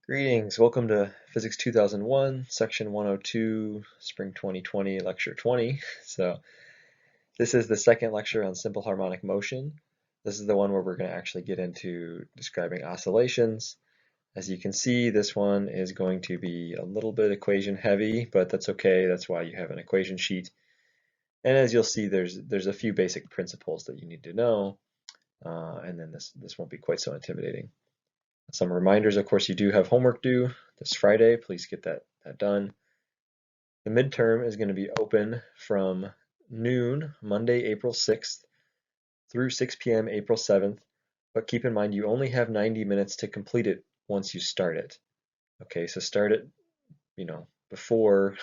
Greetings, welcome to Physics 2001, Section 102, Spring 2020, Lecture 20. So this is the second lecture on simple harmonic motion. This is the one where we're going to actually get into describing oscillations. As you can see, this one is going to be a little bit equation heavy, but that's okay. That's why you have an equation sheet. And as you'll see, there's a few basic principles that you need to know, and then this won't be quite so intimidating. Some reminders, of course, you do have homework due this Friday. Please get that done. The midterm is going to be open from noon, Monday, April 6th, through 6 p.m. April 7th. But keep in mind, you only have 90 minutes to complete it once you start it. Okay, so start it, before,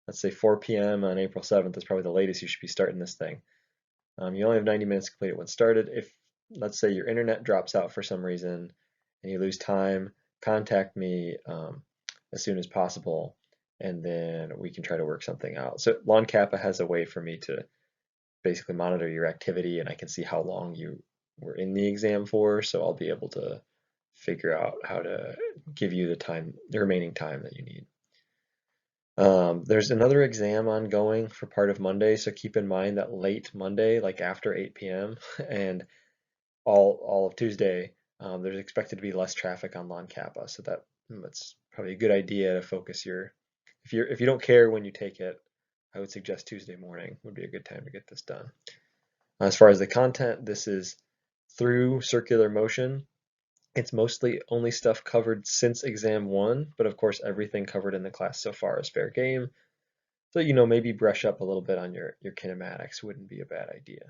let's say 4 p.m. on April 7th is probably the latest you should be starting this thing. You only have 90 minutes to complete it when started. If, let's say, your internet drops out for some reason, and you lose time, contact me as soon as possible, and then we can try to work something out. So Lawn Kappa has a way for me to basically monitor your activity, and I can see how long you were in the exam for, so I'll be able to figure out how to give you the remaining time that you need. There's another exam ongoing for part of Monday, so keep in mind that late Monday, like after 8 p.m. and all of Tuesday, there's expected to be less traffic on Lawn Kappa, so that's probably a good idea to focus if you don't care when you take it, I would suggest Tuesday morning would be a good time to get this done. As far as the content, this is through circular motion. It's mostly only stuff covered since exam 1, but of course everything covered in the class so far is fair game. So maybe brush up a little bit on your kinematics wouldn't be a bad idea.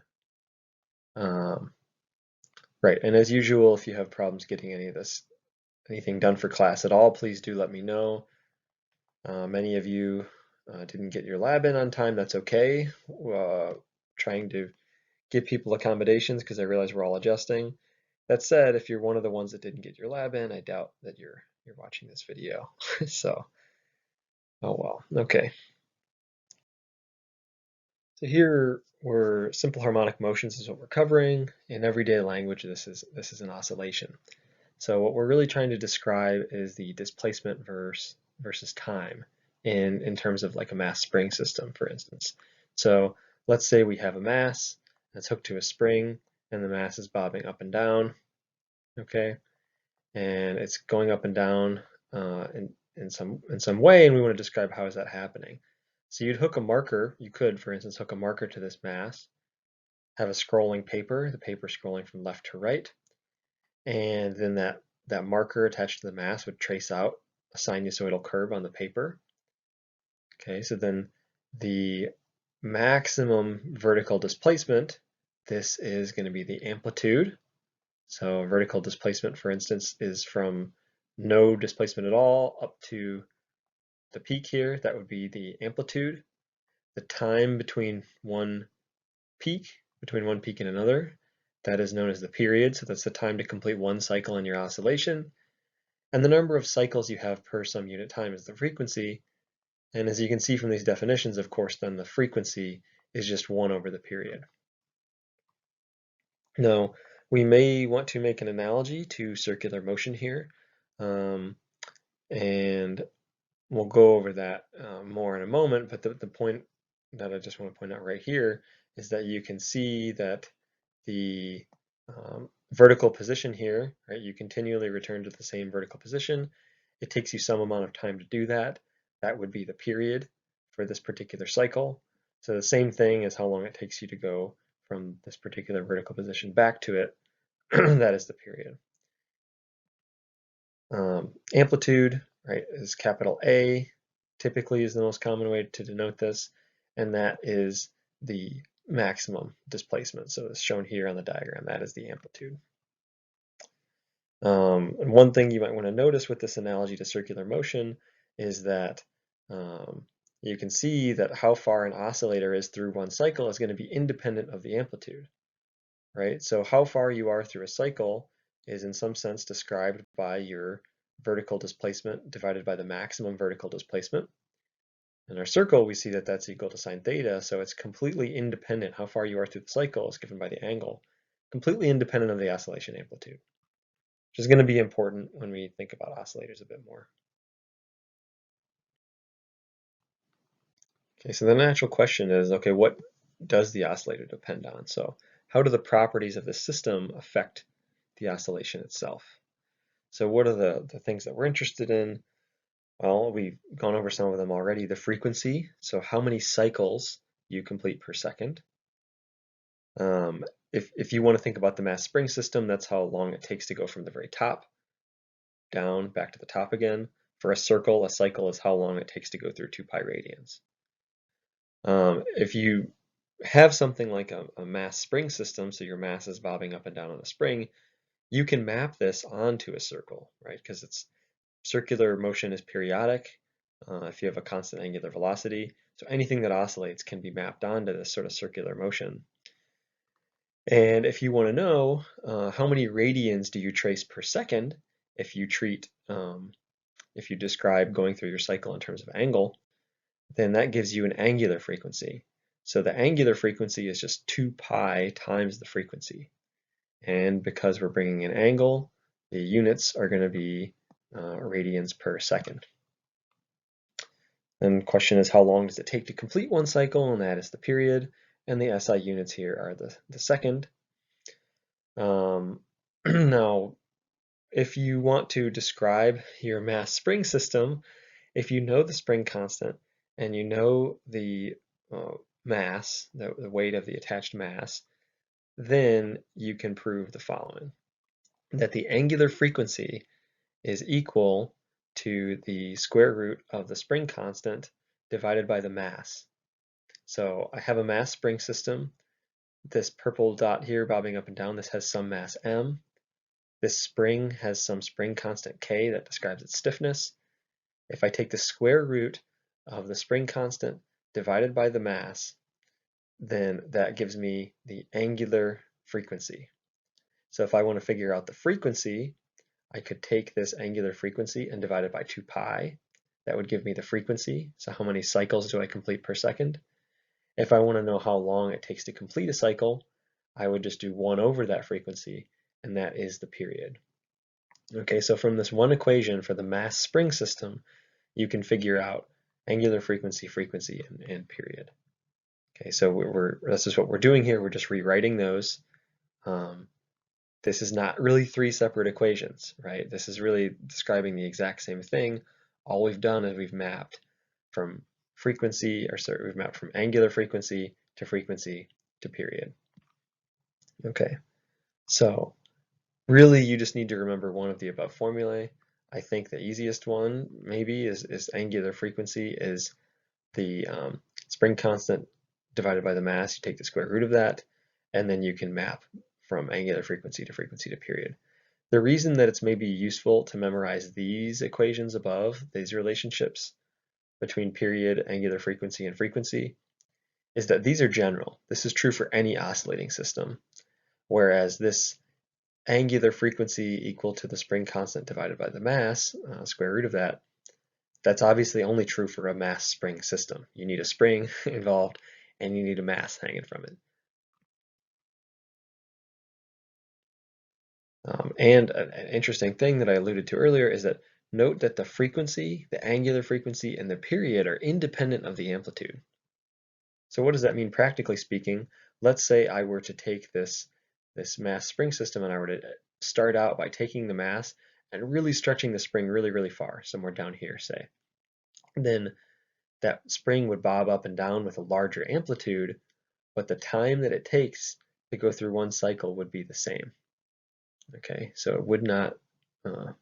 Right, and as usual, if you have problems getting anything done for class at all, please do let me know. Many of you didn't get your lab in on time. That's okay. Trying to give people accommodations because I realize we're all adjusting. That said, if you're one of the ones that didn't get your lab in, I doubt that you're watching this video. So, oh well. Okay. So here we're simple harmonic motions is what we're covering. In everyday language, this is an oscillation. So what we're really trying to describe is the displacement versus time in terms of like a mass spring system, for instance. So let's say we have a mass that's hooked to a spring and the mass is bobbing up and down, okay? And it's going up and down in some way, and we want to describe how is that happening. So you'd hook a marker, you could, for instance, hook a marker to this mass, have a scrolling paper, the paper scrolling from left to right, and then that marker attached to the mass would trace out a sinusoidal curve on the paper. Okay, so then the maximum vertical displacement, this is going to be the amplitude. So vertical displacement, for instance, is from no displacement at all up to the peak here. That would be the amplitude. The time between one peak and another, that is known as the period. So that's the time to complete one cycle in your oscillation. And the number of cycles you have per some unit time is the frequency. And as you can see from these definitions, of course, then the frequency is just 1 over the period. Now, we may want to make an analogy to circular motion here, and we'll go over that more in a moment, but the point that I just want to point out right here is that you can see that the vertical position here, right, you continually return to the same vertical position. It takes you some amount of time to do that. That would be the period for this particular cycle. So the same thing as how long it takes you to go from this particular vertical position back to it, that is the period. Amplitude, right, is capital A, typically is the most common way to denote this, and that is the maximum displacement. So it's shown here on the diagram, that is the amplitude. And one thing you might want to notice with this analogy to circular motion is that you can see that how far an oscillator is through one cycle is going to be independent of the amplitude, right? So how far you are through a cycle is in some sense described by your vertical displacement divided by the maximum vertical displacement. In our circle, we see that that's equal to sine theta, so it's completely independent. How far you are through the cycle is given by the angle, completely independent of the oscillation amplitude. which is going to be important when we think about oscillators a bit more. Okay, so the natural question is, okay, what does the oscillator depend on? So how do the properties of the system affect the oscillation itself? So what are the things that we're interested in? Well, we've gone over some of them already. The frequency, so how many cycles you complete per second. If you want to think about the Massspring system, that's how long it takes to go from the very top down back to the top again. For a circle, a cycle is how long it takes to go through 2 pi radians. If you have something like a Massspring system, so your mass is bobbing up and down on a spring, you can map this onto a circle, right? Because it's circular motion is periodic if you have a constant angular velocity. So anything that oscillates can be mapped onto this sort of circular motion. And if you want to know how many radians do you trace per second, if you if you describe going through your cycle in terms of angle, then that gives you an angular frequency. So the angular frequency is just 2 pi times the frequency. And because we're bringing in angle, the units are going to be radians per second. And the question is, how long does it take to complete one cycle? And that is the period. And the SI units here are the second. Now, if you want to describe your Massspring system, if you know the spring constant and you know the mass, the weight of the attached mass, then you can prove the following: that the angular frequency is equal to the square root of the spring constant divided by the mass. So I have a Massspring system. This purple dot here bobbing up and down, this has some mass m. This spring has some spring constant k that describes its stiffness. If I take the square root of the spring constant divided by the mass, then that gives me the angular frequency. So if I want to figure out the frequency, I could take this angular frequency and divide it by 2 pi. That would give me the frequency. So how many cycles do I complete per second? If I want to know how long it takes to complete a cycle, I would just do 1 over that frequency, and that is the period. Okay, so from this one equation for the Massspring system, you can figure out angular frequency, frequency, and period. Okay, so this is what we're doing here. We're just rewriting those. This is not really 3 separate equations, right? This is really describing the exact same thing. All we've done is we've mapped from we've mapped from angular frequency to period. Okay, so really you just need to remember one of the above formulae. I think the easiest one maybe is angular frequency is the spring constant divided by the mass. You take the square root of that, and then you can map from angular frequency to period. The reason that it's maybe useful to memorize these equations above, these relationships between period, angular frequency, and frequency, is that these are general. This is true for any oscillating system, whereas this angular frequency equal to the spring constant divided by the mass, square root of that, that's obviously only true for a Massspring system. You need a spring involved and you need a mass hanging from it. And an interesting thing that I alluded to earlier is that note that the frequency, the angular frequency, and the period are independent of the amplitude. So what does that mean practically speaking? Let's say I were to take this Massspring system and I were to start out by taking the mass and really stretching the spring really, really far, somewhere down here, say. Then that spring would bob up and down with a larger amplitude, but the time that it takes to go through one cycle would be the same. Okay, so it would not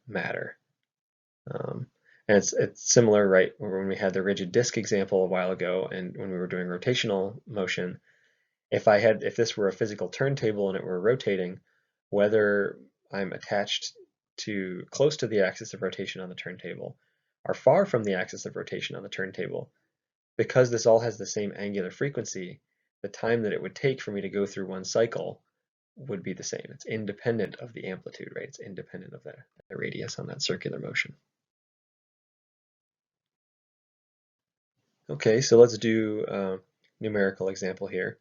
matter. And it's similar, right, when we had the rigid disk example a while ago and when we were doing rotational motion, if this were a physical turntable and it were rotating, whether I'm attached to close to the axis of rotation on the turntable or far from the axis of rotation on the turntable, because this all has the same angular frequency, the time that it would take for me to go through one cycle would be the same. It's independent of the amplitude, right? It's independent of the radius on that circular motion. Okay, so let's do a numerical example here.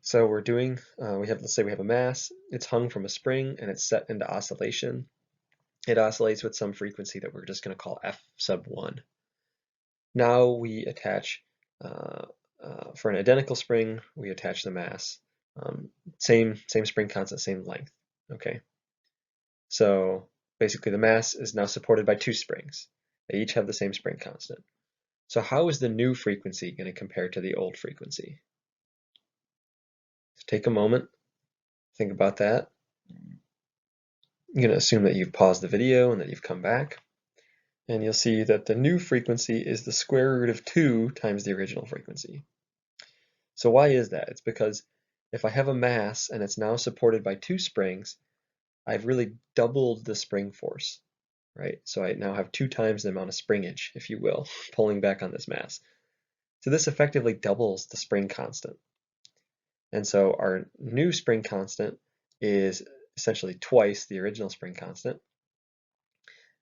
So we're doing, let's say we have a mass, it's hung from a spring and it's set into oscillation. It oscillates with some frequency that we're just going to call f sub 1. Now we attach, for an identical spring, we attach the mass. Same spring constant, same length, okay? So basically the mass is now supported by two springs. They each have the same spring constant. So how is the new frequency going to compare to the old frequency? So take a moment, think about that. I'm going to assume that you've paused the video and that you've come back. And you'll see that the new frequency is the square root of 2 times the original frequency. So why is that? It's because if I have a mass and it's now supported by two springs, I've really doubled the spring force, right? So I now have 2 times the amount of springage, if you will, pulling back on this mass. So this effectively doubles the spring constant. And so our new spring constant is essentially twice the original spring constant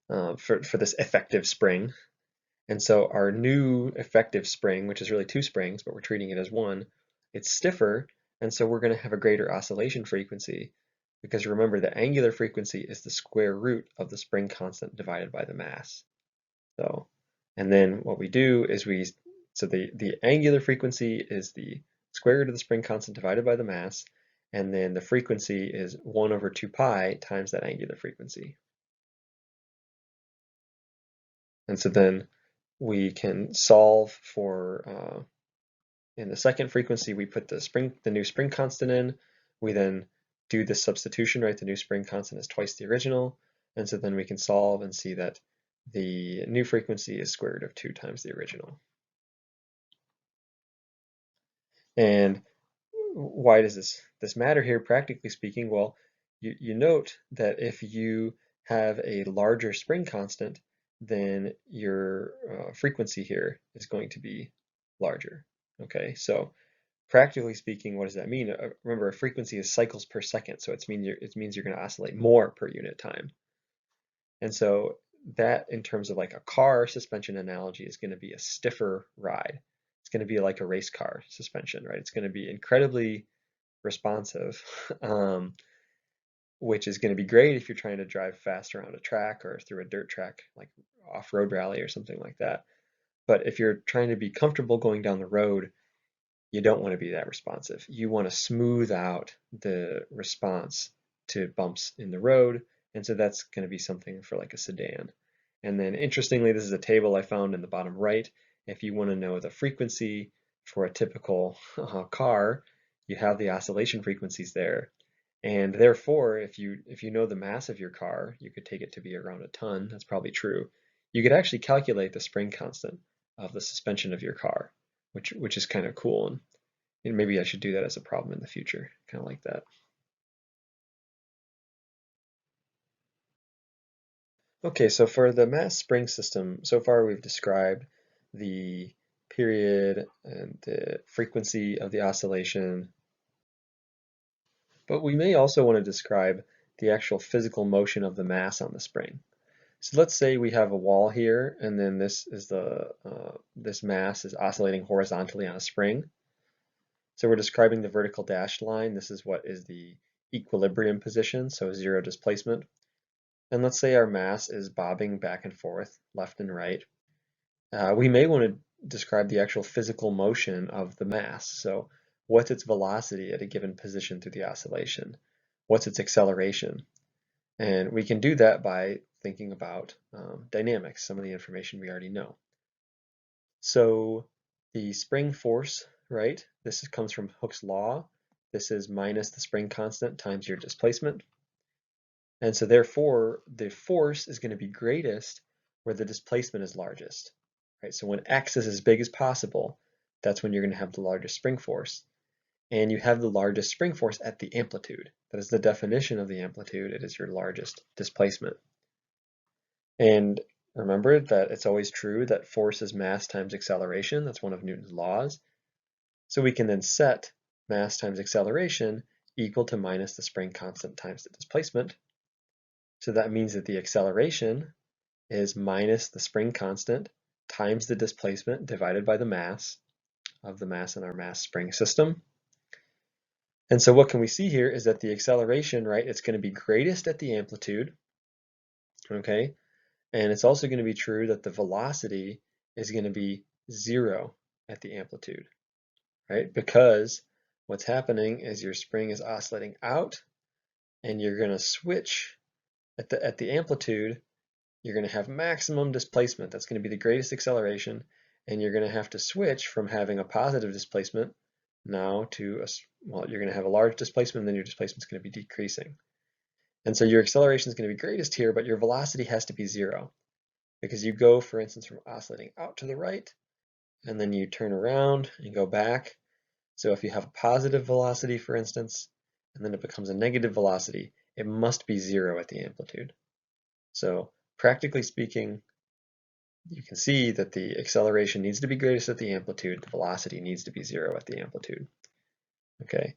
for this effective spring. And so our new effective spring, which is really 2 springs, but we're treating it as 1, it's stiffer, and so we're going to have a greater oscillation frequency, because remember the angular frequency is the square root of the spring constant divided by the mass. So, and then what we do is the angular frequency is the square root of the spring constant divided by the mass, and then the frequency is 1 over 2 pi times that angular frequency. And so then we can solve for, in the second frequency, we put the new spring constant in. We then do this substitution, right? The new spring constant is twice the original. And so then we can solve and see that the new frequency is square root of 2 times the original. And why does this matter here, practically speaking? Well, you note that if you have a larger spring constant, then your frequency here is going to be larger. Okay, so practically speaking, what does that mean? Remember, a frequency is cycles per second, so it means you're going to oscillate more per unit time. And so that, in terms of like a car suspension analogy, is going to be a stiffer ride. It's going to be like a race car suspension, right? It's going to be incredibly responsive, which is going to be great if you're trying to drive fast around a track or through a dirt track, like off-road rally or something like that. But if you're trying to be comfortable going down the road, you don't want to be that responsive. You want to smooth out the response to bumps in the road, and so that's going to be something for like a sedan. And then interestingly, this is a table I found in the bottom right. If you want to know the frequency for a typical car, you have the oscillation frequencies there. And therefore, if you know the mass of your car, you could take it to be around a ton. That's probably true. You could actually calculate the spring constant of the suspension of your car, which is kind of cool. And maybe I should do that as a problem in the future, kind of like that. Okay, so for the mass spring system, so far we've described the period and the frequency of the oscillation, but we may also want to describe the actual physical motion of the mass on the spring. So let's say we have a wall here, and then this mass is oscillating horizontally on a spring. So we're describing the vertical dashed line. This is what is the equilibrium position, so 0 displacement. And let's say our mass is bobbing back and forth, left and right. We may want to describe the actual physical motion of the mass. So what's its velocity at a given position through the oscillation? What's its acceleration? And we can do that by thinking about dynamics, some of the information we already know. So the spring force, right? This comes from Hooke's law. This is minus the spring constant times your displacement. And so therefore, the force is going to be greatest where the displacement is largest, right? So when x is as big as possible, that's when you're going to have the largest spring force. And you have the largest spring force at the amplitude. That is the definition of the amplitude. It is your largest displacement. And remember that it's always true that force is mass times acceleration. That's one of Newton's laws. So we can then set mass times acceleration equal to minus the spring constant times the displacement. So that means that the acceleration is minus the spring constant times the displacement divided by the mass of the mass in our mass spring system. And so what can we see here is that the acceleration, right, it's going to be greatest at the amplitude, okay? And it's also going to be true that the velocity is going to be 0 at the amplitude, right? Because what's happening is your spring is oscillating out, and you're going to switch at the amplitude. You're going to have maximum displacement. That's going to be the greatest acceleration, and you're going to have to switch from having a positive displacement now to well, you're going to have a large displacement, and then your displacement is going to be decreasing. And so your acceleration is going to be greatest here, but your velocity has to be 0, because you go, for instance, from oscillating out to the right, and then you turn around and go back. So if you have a positive velocity, for instance, and then it becomes a negative velocity, it must be 0 at the amplitude. So practically speaking, you can see that the acceleration needs to be greatest at the amplitude, the velocity needs to be 0 at the amplitude. Okay,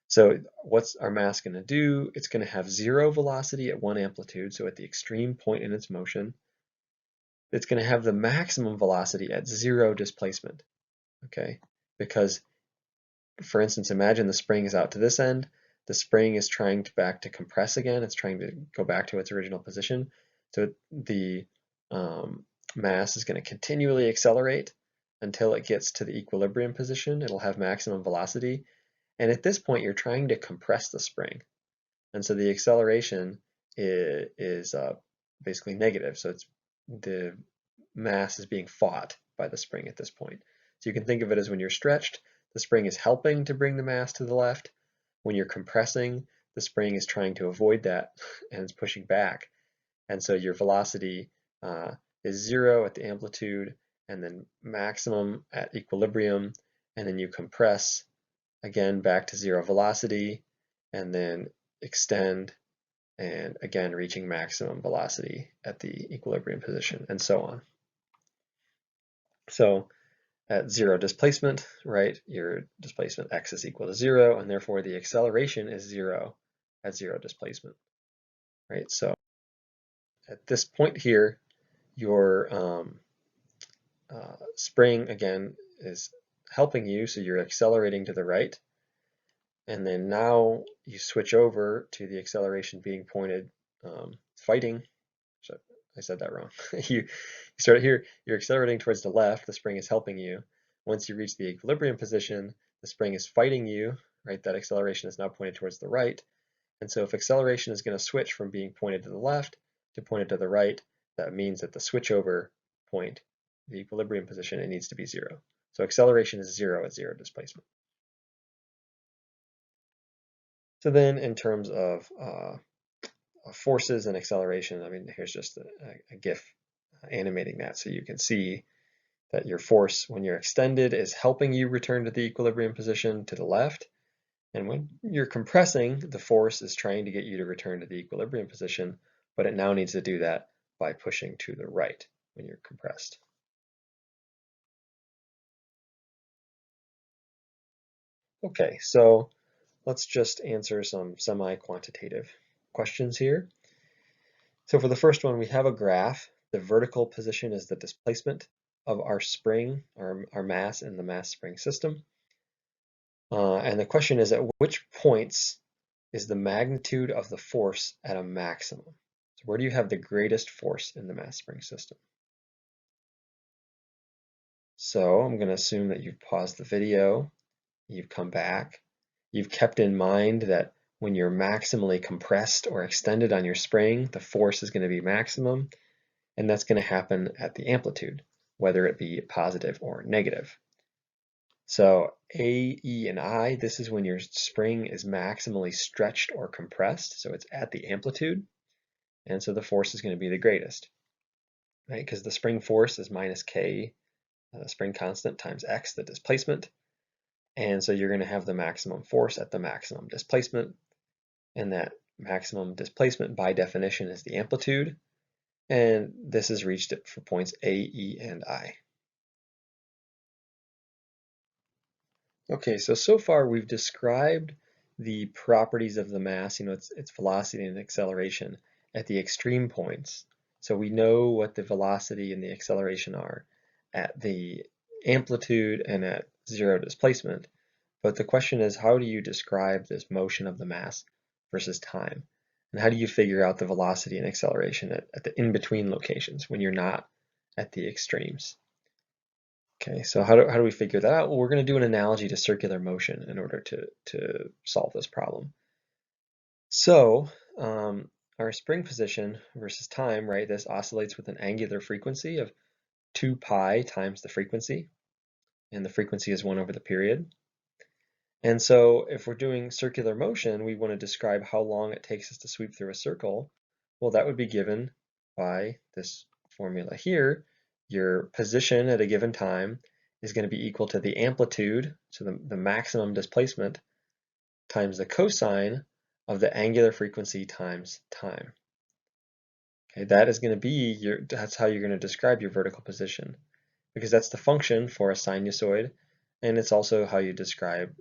so what's our mass going to do? It's going to have 0 velocity at one amplitude, so at the extreme point in its motion. It's going to have the maximum velocity at 0 displacement, okay? Because, for instance, imagine the spring is out to this end, the spring is trying to compress again, it's trying to go back to its original position, so the mass is going to continually accelerate until it gets to the equilibrium position. It'll have maximum velocity, and at this point you're trying to compress the spring, and so the acceleration is basically negative, so it's the mass is being fought by the spring at this point. So you can think of it as when you're stretched, the spring is helping to bring the mass to the left. When you're compressing, the spring is trying to avoid that and it's pushing back. And so your velocity is 0 at the amplitude, and then maximum at equilibrium, and then you compress again back to 0 velocity, and then extend, and again reaching maximum velocity at the equilibrium position, and so on. So at 0 displacement, right, your displacement x is equal to 0, and therefore the acceleration is 0 at 0 displacement, right? So at this point here, your spring, again, is helping you, so you're accelerating to the right, and then now you switch over to the acceleration being pointed, fighting. So I said that wrong. You start here, you're accelerating towards the left, the spring is helping you. Once you reach the equilibrium position, the spring is fighting you, right? That acceleration is now pointed towards the right. And so if acceleration is going to switch from being pointed to the left to pointed to the right, that means that the switchover point, the equilibrium position, it needs to be 0. So acceleration is 0 at 0 displacement. So then in terms of forces and acceleration, I mean, here's just a GIF animating that so you can see that your force when you're extended is helping you return to the equilibrium position to the left, and when you're compressing, the force is trying to get you to return to the equilibrium position, but it now needs to do that by pushing to the right when you're compressed. Okay, so let's just answer some semi-quantitative questions here. So for the first one, we have a graph. The vertical position is the displacement of our spring, our mass in the mass spring system. And the question is, at which points is the magnitude of the force at a maximum? So where do you have the greatest force in the mass spring system? So I'm going to assume that you've paused the video, you've come back, you've kept in mind that when you're maximally compressed or extended on your spring, the force is going to be maximum, and that's going to happen at the amplitude, whether it be positive or negative. So A, E, and I, this is when your spring is maximally stretched or compressed, so it's at the amplitude, and so the force is going to be the greatest, right? Because the spring force is minus K, the spring constant, times X, the displacement, and so you're going to have the maximum force at the maximum displacement, and that maximum displacement by definition is the amplitude, and this is reached for points A, E, and I. Okay, so far we've described the properties of the mass, its velocity and acceleration at the extreme points. So we know what the velocity and the acceleration are at the amplitude and at 0 displacement. but the question is, how do you describe this motion of the mass versus time? And how do you figure out the velocity and acceleration at the in-between locations when you're not at the extremes? Okay, so how do we figure that out? Well, we're going to do an analogy to circular motion in order to solve this problem. So our spring position versus time, right, this oscillates with an angular frequency of 2 pi times the frequency, and the frequency is 1 over the period. And so if we're doing circular motion, we want to describe how long it takes us to sweep through a circle. Well, that would be given by this formula here. Your position at a given time is going to be equal to the amplitude, so the maximum displacement, times the cosine of the angular frequency times time. Okay, that is going to be that's how you're going to describe your vertical position, because that's the function for a sinusoid, and it's also how you describe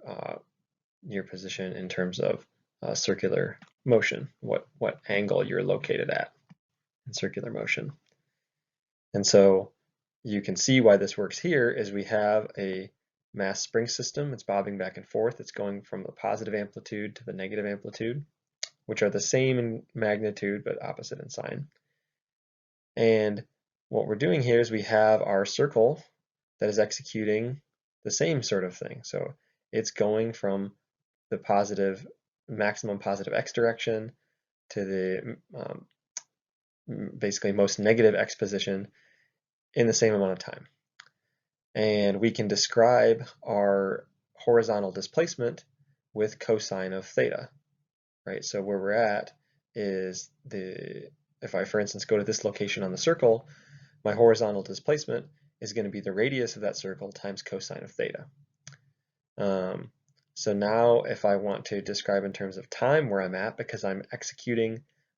your position in terms of circular motion, what angle you're located at in circular motion. And so you can see why this works here is we have a mass spring system. It's bobbing back and forth. It's going from the positive amplitude to the negative amplitude, which are the same in magnitude but opposite in sign. And what we're doing here is we have our circle that is executing the same sort of thing. So it's going from the maximum positive x direction to the basically most negative x position in the same amount of time. And we can describe our horizontal displacement with cosine of theta, right? So where we're at is if I, for instance, go to this location on the circle, my horizontal displacement is going to be the radius of that circle times cosine of theta. So now if I want to describe in terms of time where I'm at, because I'm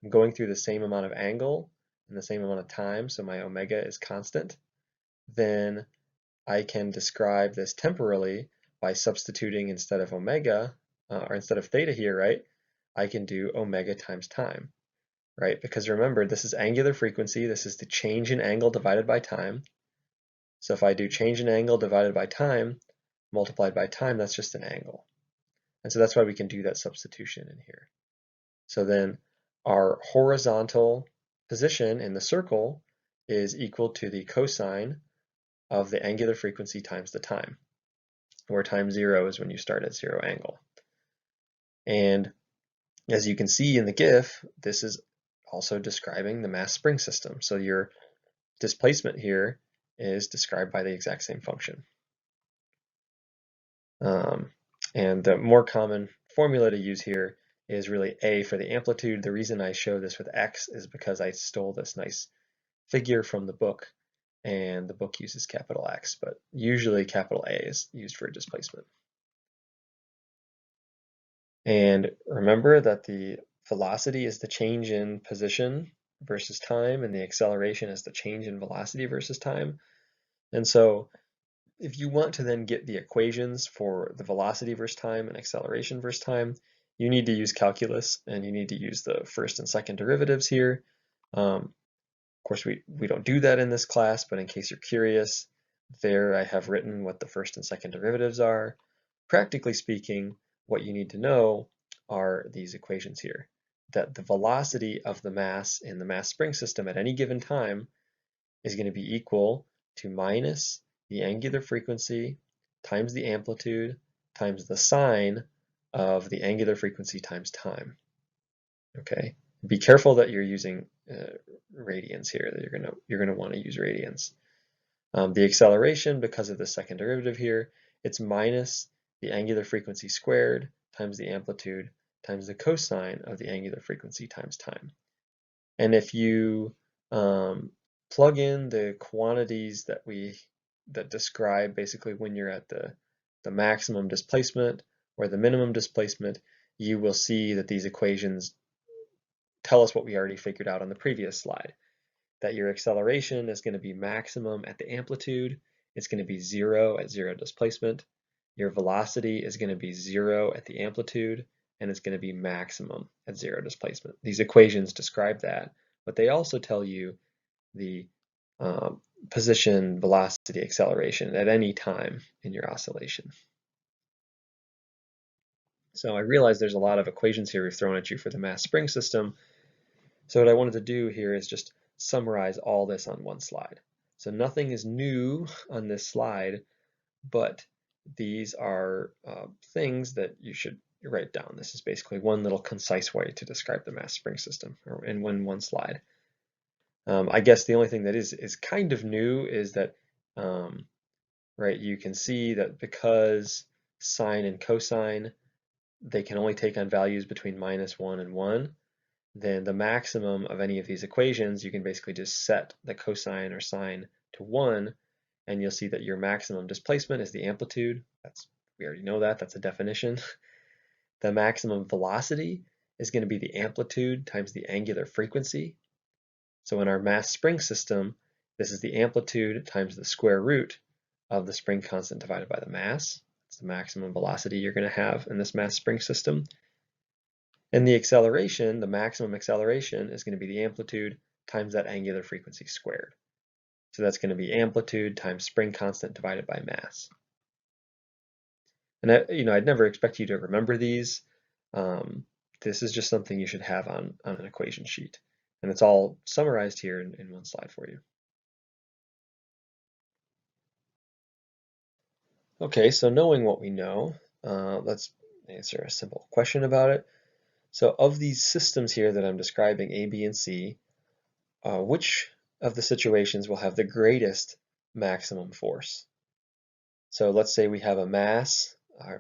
going through the same amount of angle in the same amount of time, so my omega is constant, then I can describe this temporally by substituting instead of omega, or instead of theta here, right, I can do omega times time, right? Because remember, this is angular frequency, this is the change in angle divided by time. So if I do change in angle divided by time, multiplied by time, that's just an angle. And so that's why we can do that substitution in here. So then our horizontal position in the circle is equal to the cosine of the angular frequency times the time, where time 0 is when you start at 0 angle. And as you can see in the GIF, this is also describing the mass spring system. So your displacement here is described by the exact same function. And the more common formula to use here is really A for the amplitude. The reason I show this with X is because I stole this nice figure from the book, and the book uses capital X, but usually capital A is used for displacement. And remember that the velocity is the change in position versus time, and the acceleration is the change in velocity versus time. And so if you want to then get the equations for the velocity versus time and acceleration versus time, you need to use calculus, and you need to use the first and second derivatives here. Of course, we don't do that in this class, but in case you're curious, there I have written what the first and second derivatives are. Practically speaking, what you need to know are these equations here, that the velocity of the mass in the mass spring system at any given time is going to be equal to minus the angular frequency times the amplitude times the sine of the angular frequency times time. Okay, be careful that you're using radians here, that you're gonna want to use radians. The acceleration, because of the second derivative here, it's minus the angular frequency squared times the amplitude times the cosine of the angular frequency times time. And if you plug in the quantities that describe basically when you're at the maximum displacement or the minimum displacement, you will see that these equations tell us what we already figured out on the previous slide, that your acceleration is going to be maximum at the amplitude, it's going to be 0 at 0 displacement, your velocity is going to be 0 at the amplitude, and it's going to be maximum at 0 displacement. These equations describe that, but they also tell you the position, velocity, acceleration at any time in your oscillation. So I realize there's a lot of equations here we've thrown at you for the mass spring system. So what I wanted to do here is just summarize all this on one slide. So nothing is new on this slide, but these are things that you should write down. This is basically one little concise way to describe the mass spring system in one slide. I guess the only thing that is kind of new is that right, you can see that because sine and cosine, they can only take on values between -1 and 1, then the maximum of any of these equations, you can basically just set the cosine or sine to 1, and you'll see that your maximum displacement is the amplitude. We already know that, that's a definition. The maximum velocity is going to be the amplitude times the angular frequency. So in our mass spring system, this is the amplitude times the square root of the spring constant divided by the mass. It's the maximum velocity you're going to have in this mass spring system. And the acceleration, the maximum acceleration, is going to be the amplitude times that angular frequency squared. So that's going to be amplitude times spring constant divided by mass. And I'd never expect you to remember these. This is just something you should have on an equation sheet. And it's all summarized here in one slide for you. Okay, so knowing what we know, let's answer a simple question about it. So of these systems here that I'm describing, A, B, and C, which of the situations will have the greatest maximum force? So let's say we have a mass,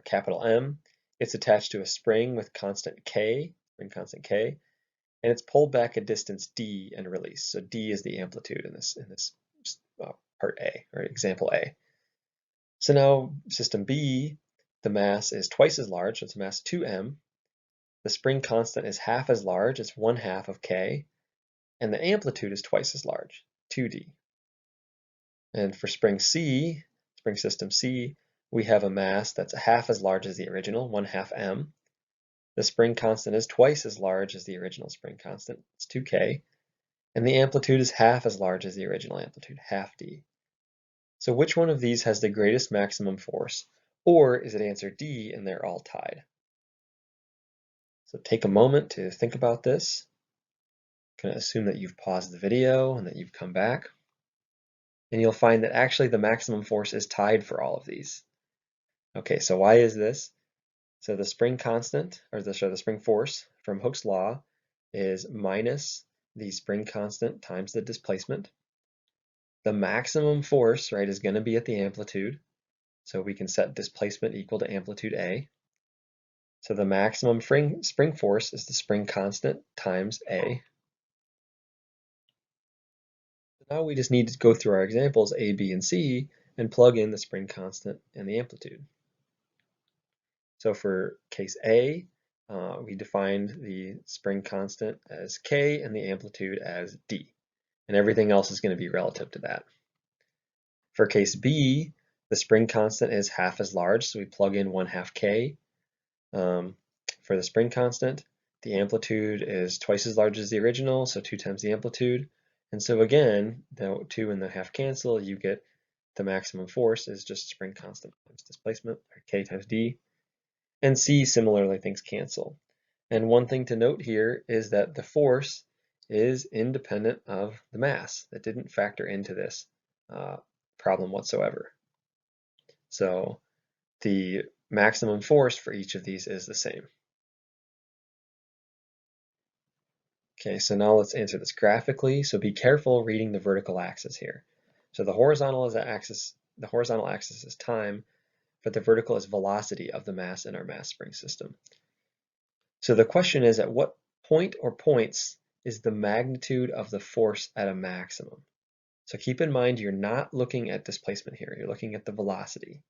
capital M, it's attached to a spring with constant K, spring constant K, and it's pulled back a distance d and released. So d is the amplitude in this part A, or example A. So now system B, the mass is twice as large, so it's mass 2m. The spring constant is half as large, it's 1/2 of k, and the amplitude is twice as large, 2d. And for spring C, spring system C, we have a mass that's half as large as the original, 1/2 m. The spring constant is twice as large as the original spring constant, it's 2k, and the amplitude is half as large as the original amplitude, 1/2 d. So which one of these has the greatest maximum force, or is it answer D and they're all tied? So take a moment to think about this. I'm going to assume that you've paused the video and that you've come back. And you'll find that actually the maximum force is tied for all of these. Okay, so why is this? So the spring constant, or the spring force from Hooke's law is minus the spring constant times the displacement. The maximum force, right, is going to be at the amplitude. So we can set displacement equal to amplitude A. So the maximum spring force is the spring constant times A. Now we just need to go through our examples A, B, and C and plug in the spring constant and the amplitude. So for case A, we defined the spring constant as K and the amplitude as D. And everything else is going to be relative to that. For case B, the spring constant is half as large, so we plug in 1/2 K. For the spring constant, the amplitude is twice as large as the original, so 2 times the amplitude. And so again, the 2 and the 1/2 cancel, you get the maximum force is just spring constant times displacement, or K times D. And C, similarly, things cancel. And one thing to note here is that the force is independent of the mass. That didn't factor into this problem whatsoever. So the maximum force for each of these is the same. Okay, so now let's answer this graphically. So be careful reading the vertical axis here. So the horizontal axis is time, but the vertical is velocity of the mass in our mass spring system. So the question is, at what point or points is the magnitude of the force at a maximum? So keep in mind you're not looking at displacement here, you're looking at the velocity.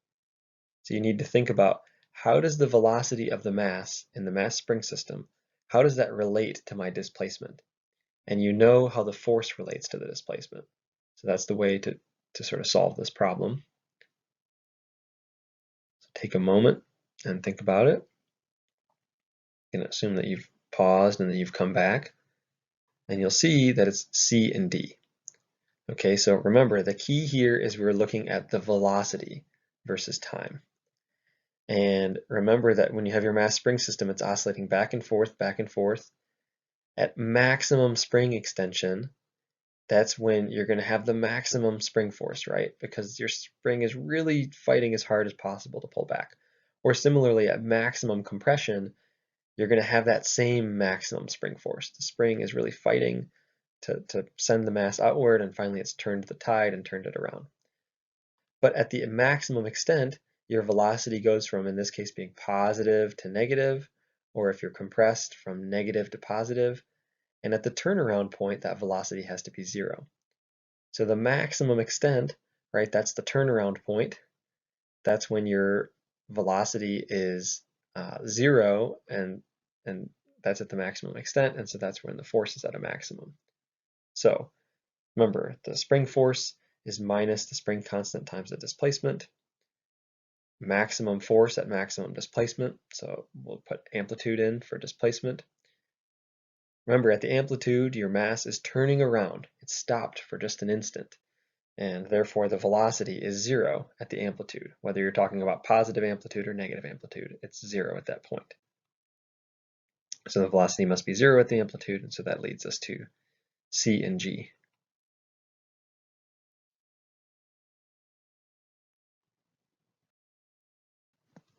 So you need to think about, how does the velocity of the mass in the mass spring system, how does that relate to my displacement? And you know how the force relates to the displacement. So that's the way to sort of solve this problem. So take a moment and think about it. You can assume that you've paused and that you've come back. And you'll see that it's C and D. Okay, so remember the key here is we're looking at the velocity versus time. And remember that when you have your mass spring system, it's oscillating back and forth, back and forth. At maximum spring extension, that's when you're going to have the maximum spring force, right? Because your spring is really fighting as hard as possible to pull back. Or similarly, at maximum compression, you're going to have that same maximum spring force. The spring is really fighting to send the mass outward, and finally it's turned the tide and turned it around. But at the maximum extent, your velocity goes from, in this case, being positive to negative, or if you're compressed, from negative to positive. And at the turnaround point, that velocity has to be zero. So the maximum extent, right, that's the turnaround point. That's when your velocity is zero, and that's at the maximum extent, and so that's when the force is at a maximum. So remember, the spring force is minus the spring constant times the displacement. Maximum force at maximum displacement, so we'll put amplitude in for displacement. Remember, at the amplitude, your mass is turning around. It's stopped for just an instant, and therefore the velocity is zero at the amplitude. Whether you're talking about positive amplitude or negative amplitude, it's zero at that point. So the velocity must be zero at the amplitude, and so that leads us to C and G.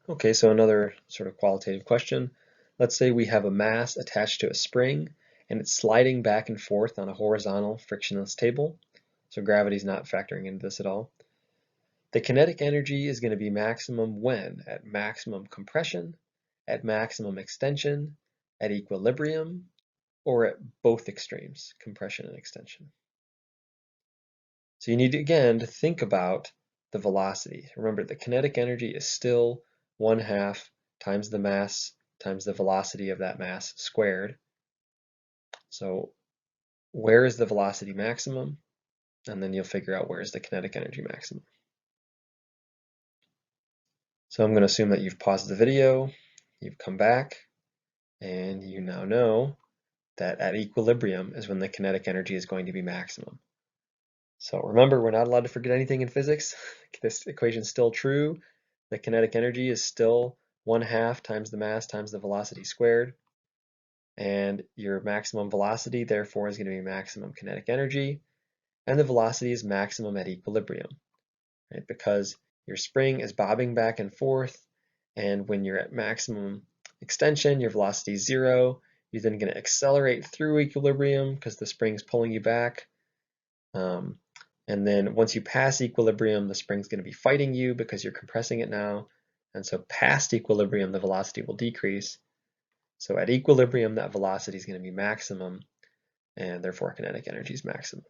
Okay, so another sort of qualitative question. Let's say we have a mass attached to a spring, and it's sliding back and forth on a horizontal frictionless table. So gravity is not factoring into this at all. The kinetic energy is going to be maximum when? At maximum compression, at maximum extension, at equilibrium, or at both extremes, compression and extension. So you need, again, to think about the velocity. Remember, the kinetic energy is still 1/2 times the mass times the velocity of that mass squared. So where is the velocity maximum? And then you'll figure out where is the kinetic energy maximum. So I'm going to assume that you've paused the video, you've come back, and you now know that at equilibrium is when the kinetic energy is going to be maximum. So remember, we're not allowed to forget anything in physics. This equation is still true. The kinetic energy is still 1/2 times the mass times the velocity squared. And your maximum velocity, therefore, is going to be maximum kinetic energy. And the velocity is maximum at equilibrium, right? Because your spring is bobbing back and forth. And when you're at maximum extension, your velocity is zero. You're then going to accelerate through equilibrium because the spring's pulling you back. And then once you pass equilibrium, the spring's going to be fighting you because you're compressing it now. And so past equilibrium, the velocity will decrease. So at equilibrium, that velocity is going to be maximum, and therefore kinetic energy is maximum.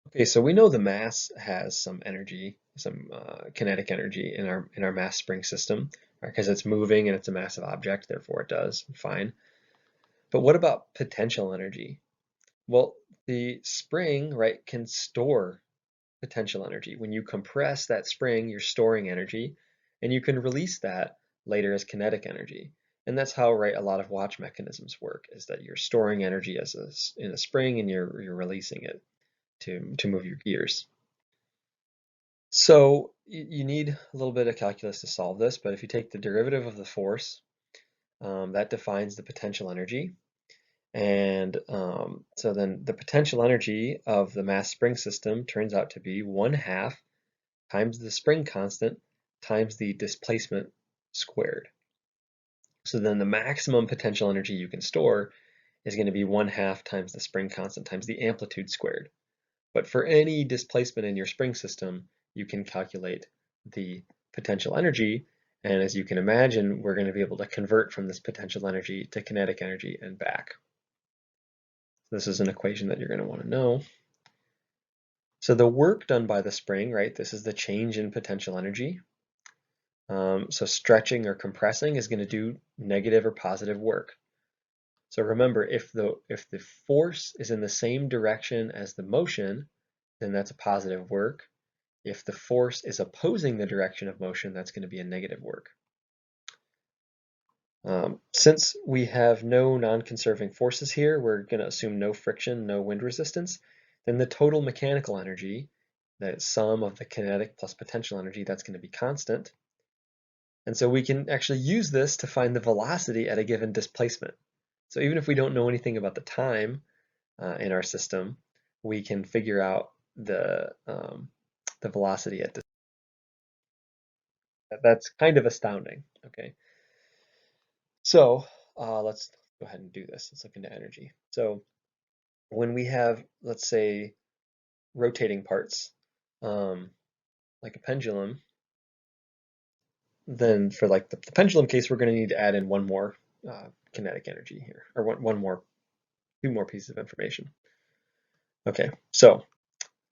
Okay, so we know the mass has some energy, some kinetic energy in our mass spring system, because it's moving and it's a massive object, therefore it does, fine. But what about potential energy? Well, the spring, right, can store potential energy. When you compress that spring, you're storing energy, and you can release that later as kinetic energy. And that's how, right, a lot of watch mechanisms work, is that you're storing energy in a spring and you're releasing it to move your gears. So you need a little bit of calculus to solve this, but if you take the derivative of the force, that defines the potential energy. And so then the potential energy of the mass spring system turns out to be 1/2 times the spring constant times the displacement squared. So then the maximum potential energy you can store is going to be 1/2 times the spring constant times the amplitude squared. But for any displacement in your spring system, you can calculate the potential energy. And as you can imagine, we're going to be able to convert from this potential energy to kinetic energy and back. This is an equation that you're going to want to know. So the work done by the spring, right, this is the change in potential energy. So stretching or compressing is going to do negative or positive work. So remember, if the force is in the same direction as the motion, then that's a positive work. If the force is opposing the direction of motion, that's going to be a negative work. Since we have no non-conserving forces here, we're going to assume no friction, no wind resistance, then the total mechanical energy the sum of the kinetic plus potential energy, that's going to be constant. And so we can actually use this to find the velocity at a given displacement. So even if we don't know anything about the time in our system, we can figure out the velocity at this. That's kind of astounding. Okay, so let's go ahead and do this. Let's look into energy. So when we have, let's say, rotating parts, like a pendulum, then for like the pendulum case, we're going to need to add in one more kinetic energy here, or two more pieces of information. Okay, so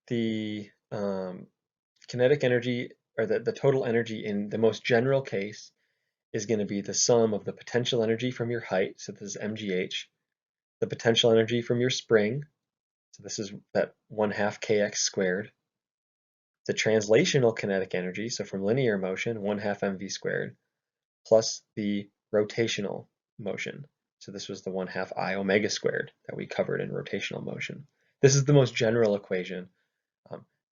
the kinetic energy, or the total energy in the most general case, is going to be the sum of the potential energy from your height, so this is mgh, the potential energy from your spring, so this is that 1/2 kx squared, the translational kinetic energy, so from linear motion, 1/2 mv squared, plus the rotational motion. So this was the 1/2 I omega squared that we covered in rotational motion. This is the most general equation.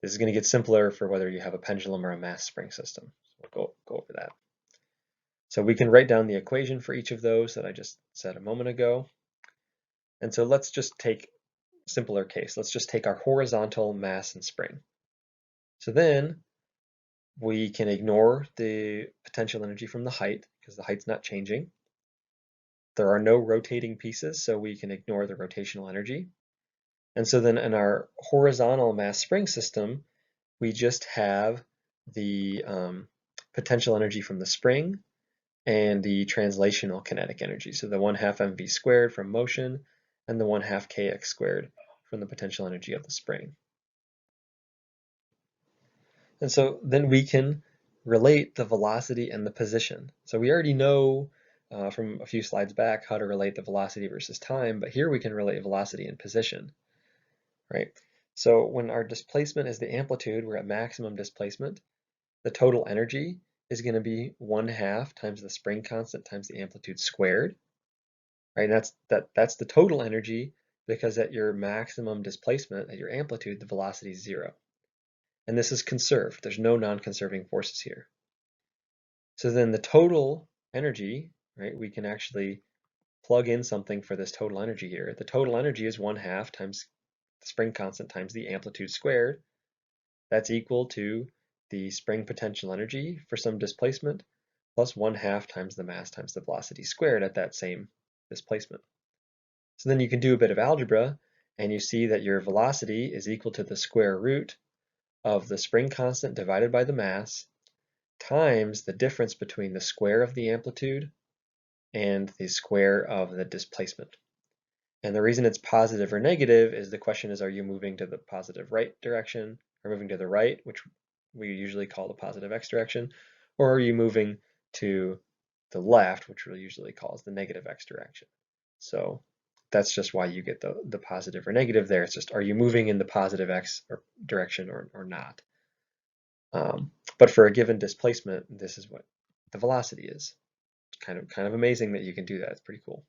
This is going to get simpler for whether you have a pendulum or a mass spring system. So we'll go over that. So we can write down the equation for each of those that I just said a moment ago. And so let's just take a simpler case. Let's just take our horizontal mass and spring. So then we can ignore the potential energy from the height because the height's not changing. There are no rotating pieces, so we can ignore the rotational energy. And so then in our horizontal mass spring system, we just have the potential energy from the spring and the translational kinetic energy. So the 1/2 mv squared from motion and the 1/2 kx squared from the potential energy of the spring. And so then we can relate the velocity and the position. So we already know from a few slides back how to relate the velocity versus time, but here we can relate velocity and position, right? So when our displacement is the amplitude, we're at maximum displacement, the total energy is going to be 1/2 times the spring constant times the amplitude squared, right? And that's the total energy, because at your maximum displacement, at your amplitude, the velocity is 0. And this is conserved. There's no non-conserving forces here. So then the total energy, right, we can actually plug in something for this total energy here. The total energy is 1/2 times the spring constant times the amplitude squared. That's equal to the spring potential energy for some displacement plus 1/2 times the mass times the velocity squared at that same displacement. So then you can do a bit of algebra and you see that your velocity is equal to the square root of the spring constant divided by the mass times the difference between the square of the amplitude and the square of the displacement. And the reason it's positive or negative is the question is, are you moving to the positive right direction, or moving to the right, which we usually call the positive x direction, or are you moving to the left, which we'll usually call the negative x direction. So that's just why you get the positive or negative there. It's just, are you moving in the positive x direction or not? But for a given displacement, this is what the velocity is. It's kind of amazing that you can do that. It's pretty cool.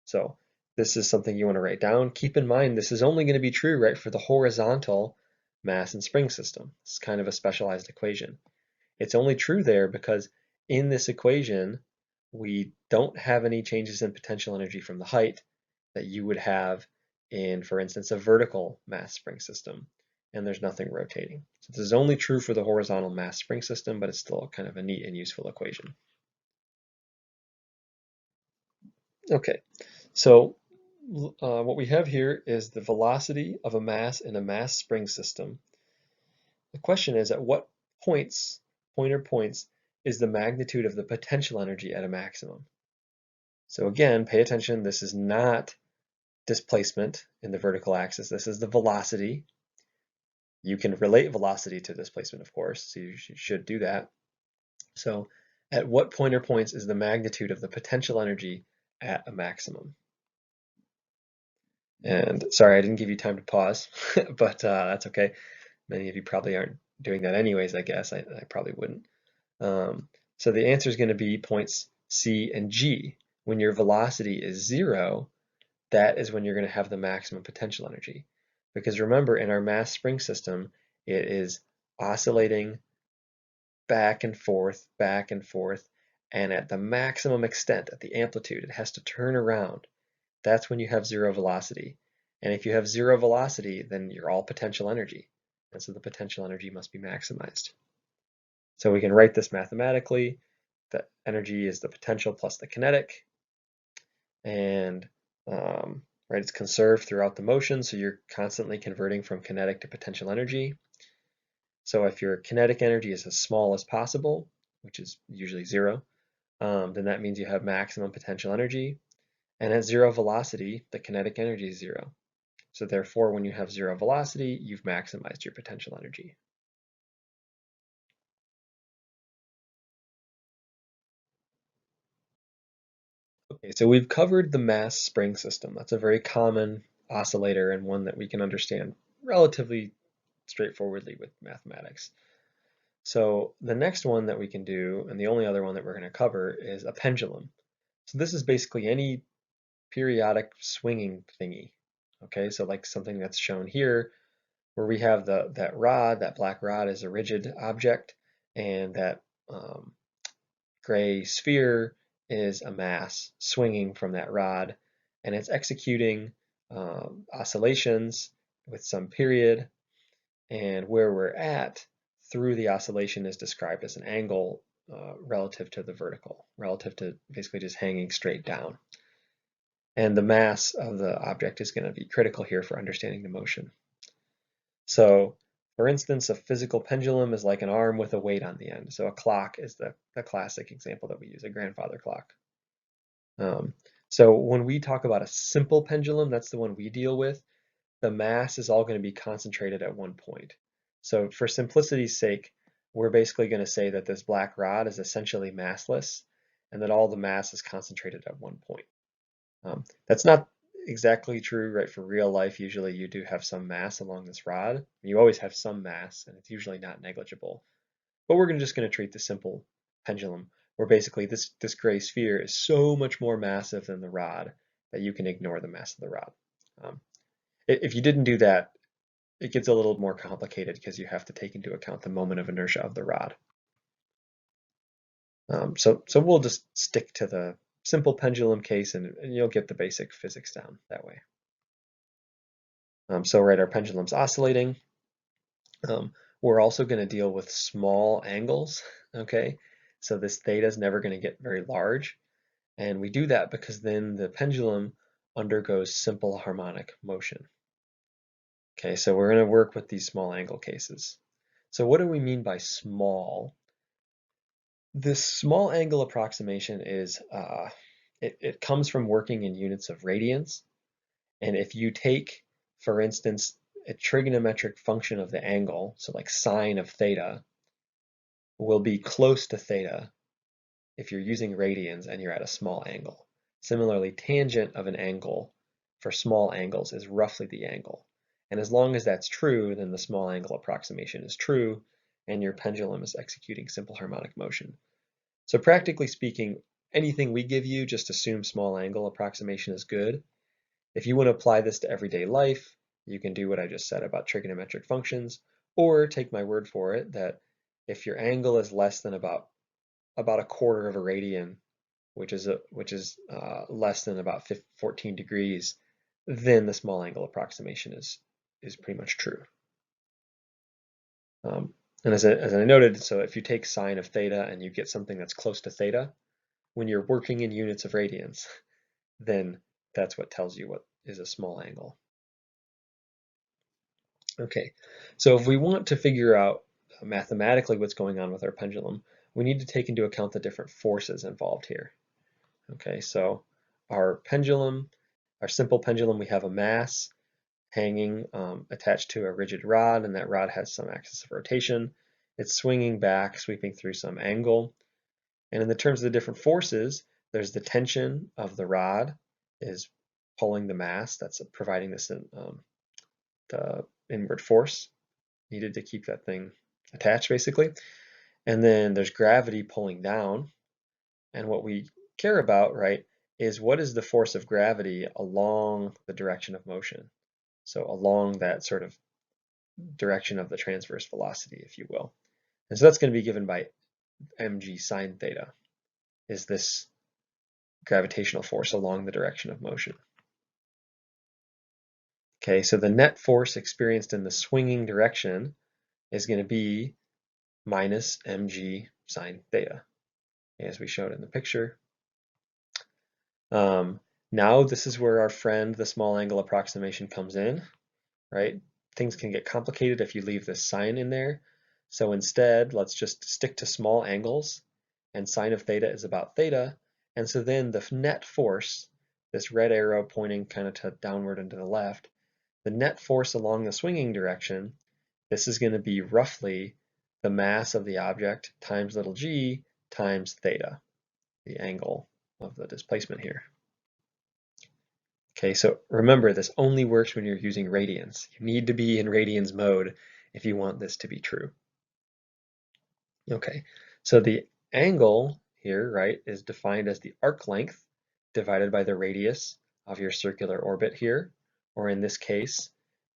So this is something you want to write down. Keep in mind, this is only going to be true, right, for the horizontal mass and spring system. It's kind of a specialized equation. It's only true there because in this equation, we don't have any changes in potential energy from the height that you would have in, for instance, a vertical mass spring system, and there's nothing rotating. So this is only true for the horizontal mass spring system, but it's still kind of a neat and useful equation. Okay, so what we have here is the velocity of a mass in a mass spring system. The question is, at what points is the magnitude of the potential energy at a maximum? So again, pay attention, this is not displacement in the vertical axis, this is the velocity. You can relate velocity to displacement, of course, so you should do that. So at what points is the magnitude of the potential energy at a maximum? And sorry, I didn't give you time to pause, but that's okay. Many of you probably aren't doing that anyways, I guess. I probably wouldn't. So the answer is going to be points C and G. When your velocity is 0, that is when you're going to have the maximum potential energy. Because remember, in our mass spring system, it is oscillating back and forth, and at the maximum extent, at the amplitude, it has to turn around. That's when you have zero velocity. And if you have zero velocity, then you're all potential energy. And so the potential energy must be maximized. So we can write this mathematically. The energy is the potential plus the kinetic. And right, it's conserved throughout the motion, so you're constantly converting from kinetic to potential energy. So if your kinetic energy is as small as possible, which is usually zero, then that means you have maximum potential energy. And at zero velocity, the kinetic energy is zero. So therefore, when you have zero velocity, you've maximized your potential energy. Okay, so we've covered the mass spring system. That's a very common oscillator and one that we can understand relatively straightforwardly with mathematics. So the next one that we can do, and the only other one that we're going to cover, is a pendulum. So this is basically any periodic swinging thingy. Okay, so like something that's shown here, where we have that rod, that black rod is a rigid object, and that gray sphere is a mass swinging from that rod, and it's executing oscillations with some period, and where we're at through the oscillation is described as an angle relative to the vertical, relative to basically just hanging straight down. And the mass of the object is going to be critical here for understanding the motion. So, for instance, a physical pendulum is like an arm with a weight on the end. So a clock is the classic example that we use, a grandfather clock. So when we talk about a simple pendulum, that's the one we deal with, the mass is all going to be concentrated at one point. So for simplicity's sake, we're basically going to say that this black rod is essentially massless and that all the mass is concentrated at one point. That's not exactly true, right? For real life, usually you do have some mass along this rod. You always have some mass, and it's usually not negligible. But we're just going to treat the simple pendulum, where basically this gray sphere is so much more massive than the rod that you can ignore the mass of the rod. If you didn't do that, it gets a little more complicated because you have to take into account the moment of inertia of the rod. So we'll just stick to the simple pendulum case, and you'll get the basic physics down that way. So right, our pendulum's oscillating. We're also going to deal with small angles, okay? So this theta is never going to get very large. And we do that because then the pendulum undergoes simple harmonic motion. Okay, so we're going to work with these small angle cases. So what do we mean by small? This small angle approximation is, it comes from working in units of radians. And if you take, for instance, a trigonometric function of the angle, so like sine of theta, will be close to theta if you're using radians and you're at a small angle. Similarly, tangent of an angle for small angles is roughly the angle. And as long as that's true, then the small angle approximation is true, and your pendulum is executing simple harmonic motion. So practically speaking, anything we give you, just assume small angle approximation is good. If you want to apply this to everyday life, you can do what I just said about trigonometric functions, or take my word for it that if your angle is less than about a quarter of a radian, which is less than about 14 degrees, then the small angle approximation is pretty much true. And as I noted, so if you take sine of theta and you get something that's close to theta, when you're working in units of radians, then that's what tells you what is a small angle. Okay, so if we want to figure out mathematically what's going on with our pendulum, we need to take into account the different forces involved here. Okay, so our pendulum, our simple pendulum, we have a mass hanging attached to a rigid rod, and that rod has some axis of rotation. It's swinging back, sweeping through some angle. And in the terms of the different forces, there's the tension of the rod is pulling the mass, that's providing this the inward force needed to keep that thing attached, basically. And then there's gravity pulling down. And what we care about, right, is what is the force of gravity along the direction of motion. So along that sort of direction of the transverse velocity, if you will. And so that's going to be given by mg sine theta, is this gravitational force along the direction of motion. Okay, so the net force experienced in the swinging direction is going to be minus mg sine theta, as we showed in the picture. Now this is where our friend, the small angle approximation, comes in, right? Things can get complicated if you leave this sign in there. So instead, let's just stick to small angles, and sine of theta is about theta. And so then the net force, this red arrow pointing kind of to downward and to the left, the net force along the swinging direction, this is going to be roughly the mass of the object times little g times theta, the angle of the displacement here. Okay, so remember, this only works when you're using radians. You need to be in radians mode if you want this to be true. Okay, so the angle here, right, is defined as the arc length divided by the radius of your circular orbit here, or in this case,